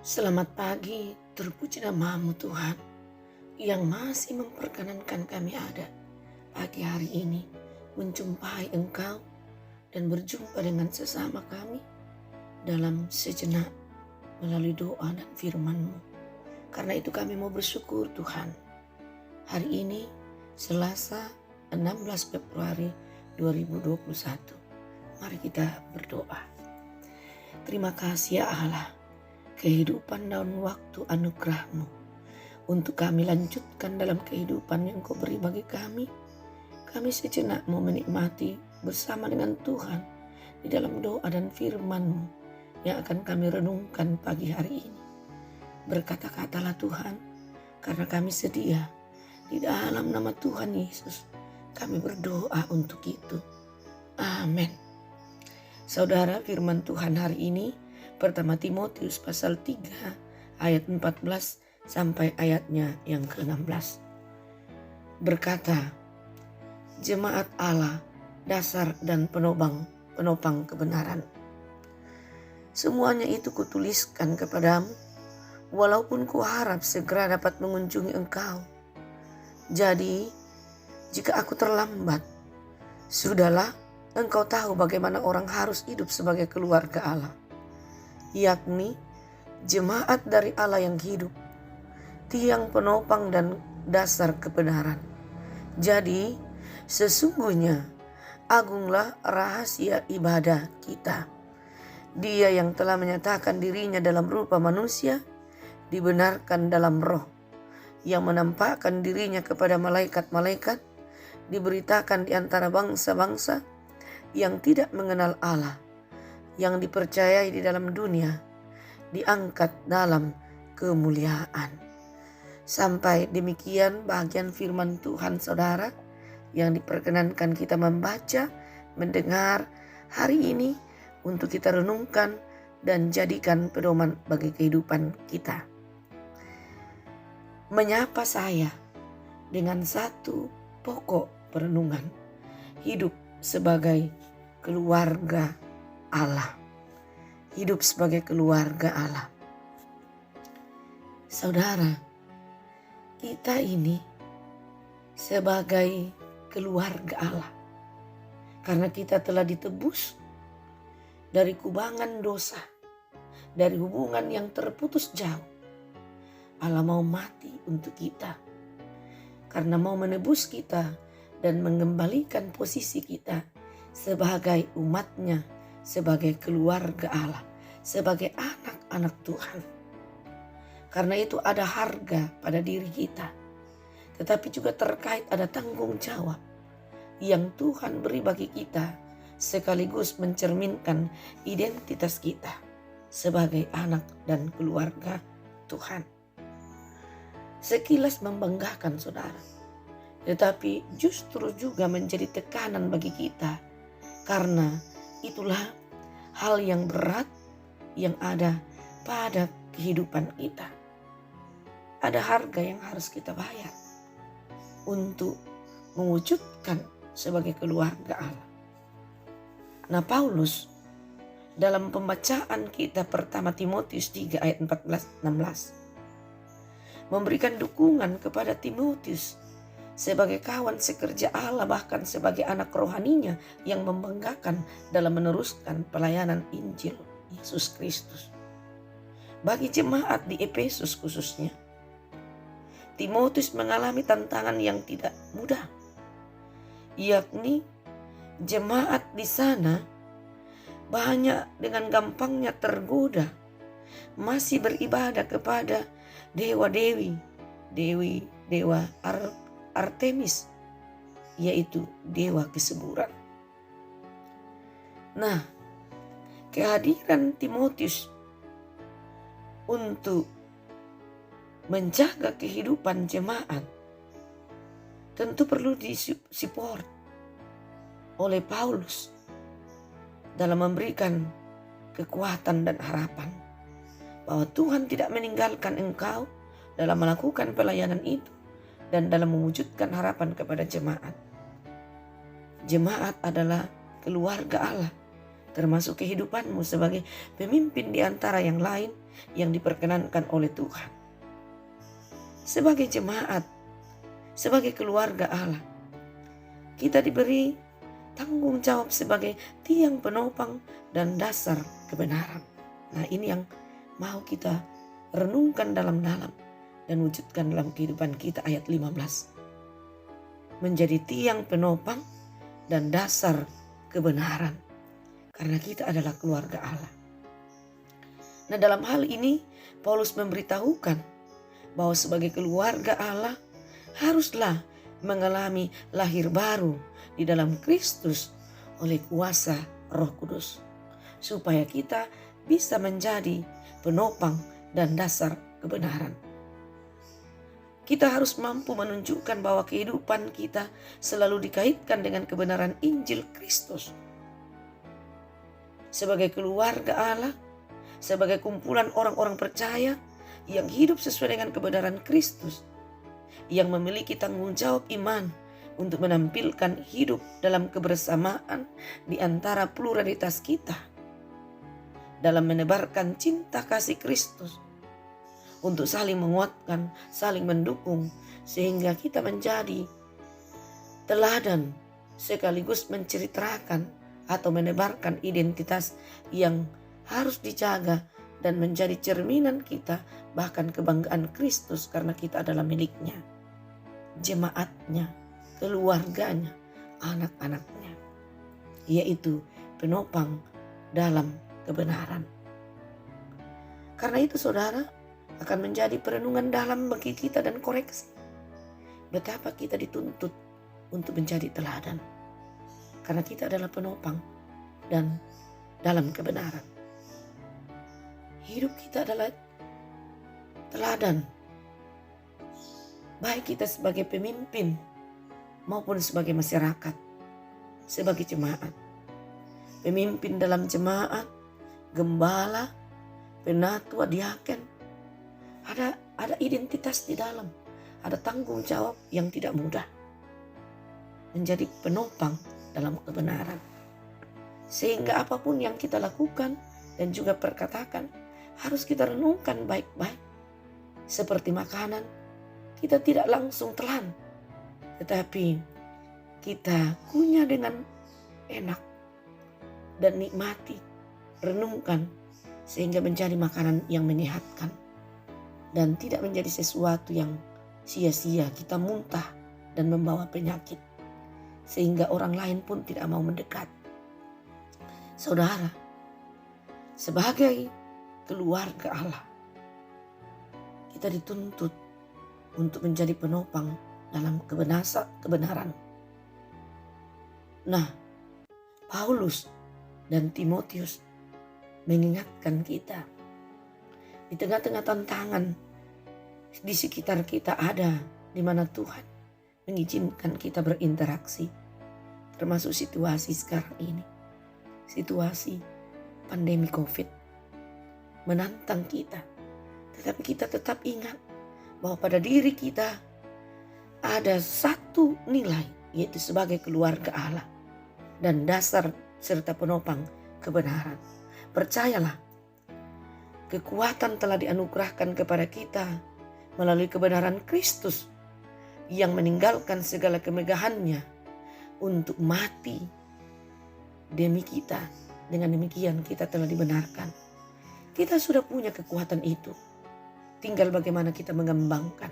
Selamat pagi, terpuji namamu Tuhan, yang masih memperkenankan kami ada pagi hari ini menjumpai Engkau dan berjumpa dengan sesama kami dalam sejenak melalui doa dan firman-Mu. Karena itu kami mau bersyukur Tuhan. Hari ini Selasa 16 Februari 2021. Mari kita berdoa. Terima kasih ya Allah, kehidupan dan waktu anugerah-Mu untuk kami lanjutkan dalam kehidupan yang Kau beri bagi kami. Kami sejenak mau menikmati bersama dengan Tuhan di dalam doa dan firman-Mu yang akan kami renungkan pagi hari ini. Berkata-katalah Tuhan, karena kami sedia. Di dalam nama Tuhan Yesus kami berdoa untuk itu. Amin. Saudara, firman Tuhan hari ini pertama Timotius pasal 3 ayat 14 sampai ayatnya yang ke-16. Berkata, jemaat Allah, dasar dan penopang kebenaran. Semuanya itu kutuliskan kepadamu, walaupun kuharap segera dapat mengunjungi engkau. Jadi, jika aku terlambat, sudahlah engkau tahu bagaimana orang harus hidup sebagai keluarga Allah, yakni jemaat dari Allah yang hidup, tiang penopang dan dasar kebenaran. Jadi, sesungguhnya agunglah rahasia ibadah kita. Dia yang telah menyatakan dirinya dalam rupa manusia, dibenarkan dalam roh, yang menampakkan dirinya kepada malaikat-malaikat, diberitakan di antara bangsa-bangsa yang tidak mengenal Allah, yang dipercayai di dalam dunia, diangkat dalam kemuliaan. Sampai demikian bagian firman Tuhan saudara yang diperkenankan kita membaca, mendengar hari ini untuk kita renungkan dan jadikan pedoman bagi kehidupan kita. Menyapa saya dengan satu pokok perenungan, hidup sebagai keluarga Allah. Hidup sebagai keluarga Allah. Saudara, kita ini sebagai keluarga Allah. Karena kita telah ditebus dari kubangan dosa, dari hubungan yang terputus jauh. Allah mau mati untuk kita. Karena mau menebus kita dan mengembalikan posisi kita sebagai umatnya, sebagai keluarga Allah, sebagai anak-anak Tuhan. Karena itu ada harga pada diri kita, tetapi juga terkait ada tanggung jawab yang Tuhan beri bagi kita, sekaligus mencerminkan identitas kita sebagai anak dan keluarga Tuhan. Sekilas membanggakan saudara, tetapi justru juga menjadi tekanan bagi kita, karena itulah hal yang berat yang ada pada kehidupan kita. Ada harga yang harus kita bayar untuk mewujudkan sebagai keluarga Allah. Nah, Paulus dalam pembacaan kita pertama Timotius 3 ayat 14-16 memberikan dukungan kepada Timotius sebagai kawan sekerja Allah, bahkan sebagai anak rohaninya yang membanggakan dalam meneruskan pelayanan Injil Yesus Kristus. Bagi jemaat di Efesus khususnya, Timotius mengalami tantangan yang tidak mudah, yakni jemaat di sana banyak dengan gampangnya tergoda, masih beribadah kepada dewa-dewi, dewa Artemis, yaitu dewa kesuburan. Nah, kehadiran Timotius untuk menjaga kehidupan jemaat tentu perlu disupport oleh Paulus dalam memberikan kekuatan dan harapan bahwa Tuhan tidak meninggalkan engkau dalam melakukan pelayanan itu dan dalam mewujudkan harapan kepada jemaat. Jemaat adalah keluarga Allah, termasuk kehidupanmu sebagai pemimpin di antara yang lain yang diperkenankan oleh Tuhan. Sebagai jemaat, sebagai keluarga Allah, kita diberi tanggung jawab sebagai tiang penopang dan dasar kebenaran. Nah, ini yang mau kita renungkan dalam-dalam dan wujudkan dalam kehidupan kita. Ayat 15. Menjadi tiang penopang dan dasar kebenaran. Karena kita adalah keluarga Allah. Nah, dalam hal ini Paulus memberitahukan bahwa sebagai keluarga Allah haruslah mengalami lahir baru di dalam Kristus oleh kuasa Roh Kudus, supaya kita bisa menjadi penopang dan dasar kebenaran. Kita harus mampu menunjukkan bahwa kehidupan kita selalu dikaitkan dengan kebenaran Injil Kristus. Sebagai keluarga Allah, sebagai kumpulan orang-orang percaya yang hidup sesuai dengan kebenaran Kristus, yang memiliki tanggung jawab iman untuk menampilkan hidup dalam kebersamaan di antara pluralitas kita, dalam menebarkan cinta kasih Kristus, untuk saling menguatkan, saling mendukung, sehingga kita menjadi teladan sekaligus menceritakan atau menebarkan identitas yang harus dijaga dan menjadi cerminan kita, bahkan kebanggaan Kristus, karena kita adalah miliknya, jemaatnya, keluarganya, anak-anaknya, yaitu penopang dalam kebenaran. Karena itu saudara, akan menjadi perenungan dalam bagi kita dan koreksi betapa kita dituntut untuk menjadi teladan, karena kita adalah penopang dan dalam kebenaran. Hidup kita adalah teladan, baik kita sebagai pemimpin maupun sebagai masyarakat, sebagai jemaat. Pemimpin dalam jemaat, gembala, penatua, diaken, ada identitas di dalam, ada tanggung jawab yang tidak mudah. Menjadi penopang dalam kebenaran. Sehingga apapun yang kita lakukan dan juga perkatakan harus kita renungkan baik-baik. Seperti makanan, kita tidak langsung telan, tetapi kita kunyah dengan enak dan nikmati, renungkan, sehingga menjadi makanan yang menyehatkan dan tidak menjadi sesuatu yang sia-sia, kita muntah dan membawa penyakit, sehingga orang lain pun tidak mau mendekat. Saudara, sebagai keluarga Allah, kita dituntut untuk menjadi penopang dalam kebenaran. Nah, Paulus dan Timotius mengingatkan kita, di tengah-tengah tantangan di sekitar kita ada, di mana Tuhan mengizinkan kita berinteraksi, termasuk situasi sekarang ini, situasi pandemi COVID menantang kita, tetapi kita tetap ingat bahwa pada diri kita ada satu nilai, yaitu sebagai keluarga Allah dan dasar serta penopang kebenaran. Percayalah, kekuatan telah dianugerahkan kepada kita melalui kebenaran Kristus yang meninggalkan segala kemegahannya untuk mati demi kita. Dengan demikian kita telah dibenarkan. Kita sudah punya kekuatan itu. Tinggal bagaimana kita mengembangkan.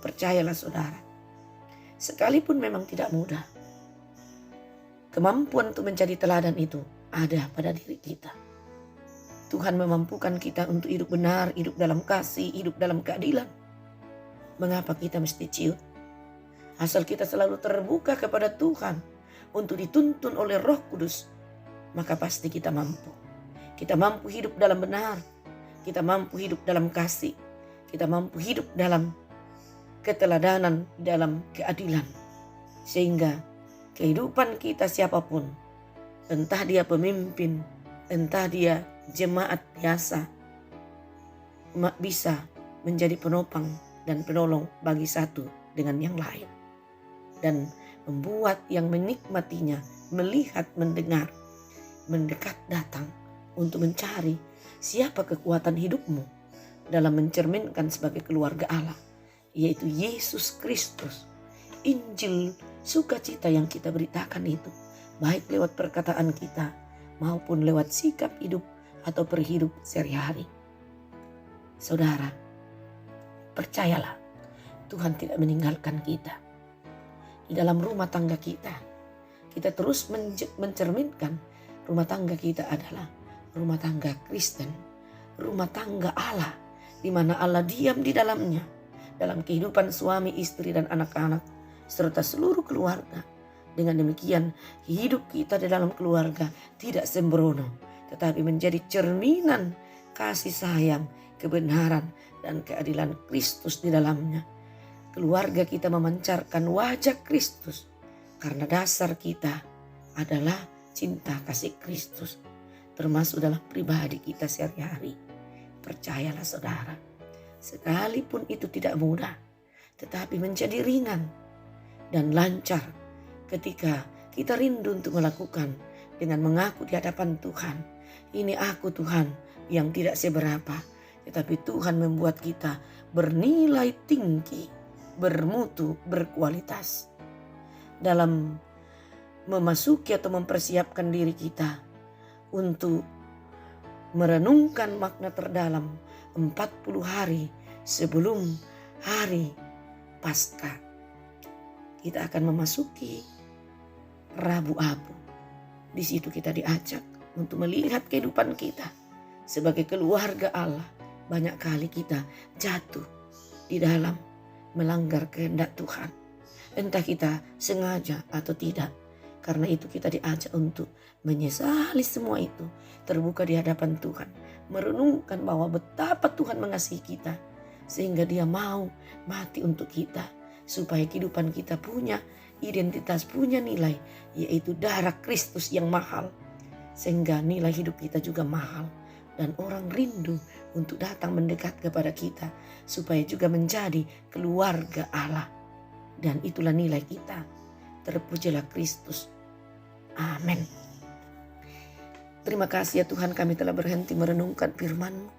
Percayalah saudara, sekalipun memang tidak mudah, kemampuan untuk menjadi teladan itu ada pada diri kita. Tuhan memampukan kita untuk hidup benar, hidup dalam kasih, hidup dalam keadilan. Mengapa kita mesti ciut? Asal kita selalu terbuka kepada Tuhan untuk dituntun oleh Roh Kudus, maka pasti kita mampu. Kita mampu hidup dalam benar, kita mampu hidup dalam kasih, kita mampu hidup dalam keteladanan, dalam keadilan. Sehingga kehidupan kita siapapun, entah dia pemimpin, entah dia jemaat biasa, bisa menjadi penopang dan penolong bagi satu dengan yang lain, dan membuat yang menikmatinya melihat, mendengar, mendekat datang untuk mencari siapa kekuatan hidupmu dalam mencerminkan sebagai keluarga Allah, yaitu Yesus Kristus. Injil sukacita yang kita beritakan itu, baik lewat perkataan kita maupun lewat sikap hidup atau berhidup sehari-hari. Saudara, percayalah, Tuhan tidak meninggalkan kita. Di dalam rumah tangga kita terus mencerminkan rumah tangga kita adalah rumah tangga Kristen, rumah tangga Allah, di mana Allah diam di dalamnya, dalam kehidupan suami, istri, dan anak-anak, serta seluruh keluarga. Dengan demikian, hidup kita di dalam keluarga tidak sembrono, tetapi menjadi cerminan kasih sayang, kebenaran, dan keadilan Kristus di dalamnya. Keluarga kita memancarkan wajah Kristus karena dasar kita adalah cinta kasih Kristus, termasuk dalam pribadi kita sehari-hari. Percayalah saudara, sekalipun itu tidak mudah, tetapi menjadi ringan dan lancar ketika kita rindu untuk melakukan dengan mengaku di hadapan Tuhan. Ini aku Tuhan yang tidak seberapa, tetapi Tuhan membuat kita bernilai tinggi, bermutu, berkualitas. Dalam memasuki atau mempersiapkan diri kita untuk merenungkan makna terdalam 40 hari sebelum hari Paskah, kita akan memasuki Rabu Abu. Di situ kita diajak untuk melihat kehidupan kita sebagai keluarga Allah. Banyak kali kita jatuh di dalam melanggar kehendak Tuhan, entah kita sengaja atau tidak. Karena itu kita diajak untuk menyesali semua itu, terbuka di hadapan Tuhan, merenungkan bahwa betapa Tuhan mengasihi kita sehingga Dia mau mati untuk kita, supaya kehidupan kita punya identitas, punya nilai, yaitu darah Kristus yang mahal, sehingga nilai hidup kita juga mahal. Dan orang rindu untuk datang mendekat kepada kita, supaya juga menjadi keluarga Allah. Dan itulah nilai kita. Terpujilah Kristus. Amin. Terima kasih ya Tuhan, kami telah berhenti merenungkan firman-Mu.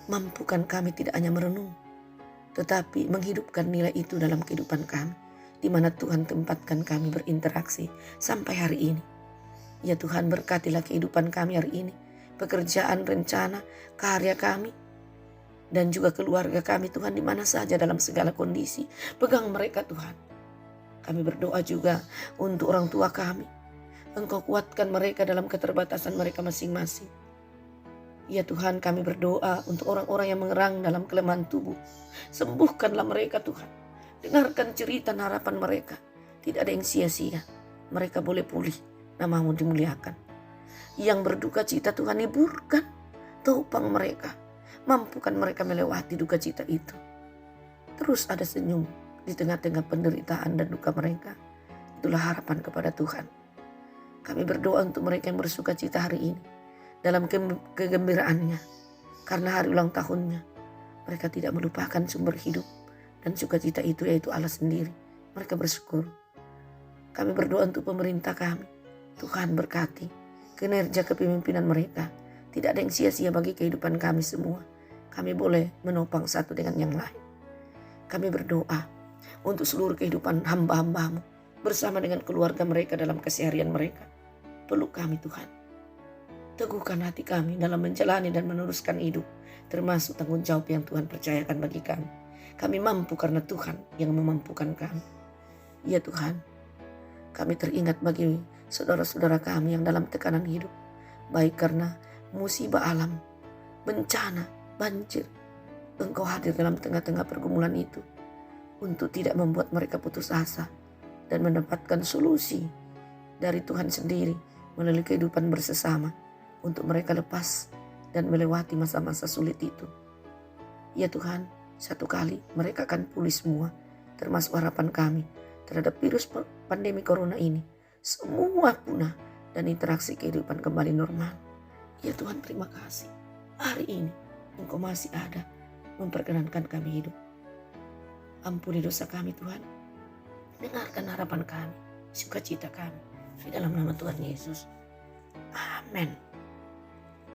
Mampukan kami tidak hanya merenung, tetapi menghidupkan nilai itu dalam kehidupan kami, di mana Tuhan tempatkan kami berinteraksi sampai hari ini. Ya Tuhan, berkatilah kehidupan kami hari ini, pekerjaan, rencana, karya kami, dan juga keluarga kami Tuhan, di mana saja dalam segala kondisi. Pegang mereka Tuhan. Kami berdoa juga untuk orang tua kami. Engkau kuatkan mereka dalam keterbatasan mereka masing-masing. Ya Tuhan, kami berdoa untuk orang-orang yang mengerang dalam kelemahan tubuh. Sembuhkanlah mereka Tuhan. Dengarkan cerita dan harapan mereka. Tidak ada yang sia-sia. Mereka boleh pulih. Nama-Mu dimuliakan. Yang berduka cita Tuhan, hiburkan topang mereka. Mampukan mereka melewati duka cita itu. Terus ada senyum di tengah-tengah penderitaan dan duka mereka. Itulah harapan kepada Tuhan. Kami berdoa untuk mereka yang bersuka cita hari ini, dalam kegembiraannya, karena hari ulang tahunnya. Mereka tidak melupakan sumber hidup dan sukacita itu, yaitu Allah sendiri. Mereka bersyukur. Kami berdoa untuk pemerintah kami. Tuhan berkati kinerja kepemimpinan mereka. Tidak ada yang sia-sia bagi kehidupan kami semua. Kami boleh menopang satu dengan yang lain. Kami berdoa untuk seluruh kehidupan hamba-hamba-Mu, bersama dengan keluarga mereka dalam keseharian mereka. Peluk kami Tuhan. Teguhkan hati kami dalam menjalani dan meneruskan hidup, termasuk tanggung jawab yang Tuhan percayakan bagi kami. Kami mampu karena Tuhan yang memampukan kami. Ya Tuhan, kami teringat bagi saudara-saudara kami yang dalam tekanan hidup, baik karena musibah alam, bencana, banjir. Engkau hadir dalam tengah-tengah pergumulan itu untuk tidak membuat mereka putus asa dan mendapatkan solusi dari Tuhan sendiri melalui kehidupan bersama untuk mereka lepas dan melewati masa-masa sulit itu. Ya Tuhan, satu kali mereka akan pulih semua, termasuk harapan kami terhadap virus pandemi corona ini. Semua punah dan interaksi kehidupan kembali normal. Ya Tuhan, terima kasih. Hari ini Engkau masih ada memperkenankan kami hidup. Ampuni dosa kami Tuhan. Dengarkan harapan kami, sukacita kami. Di dalam nama Tuhan Yesus. Amin.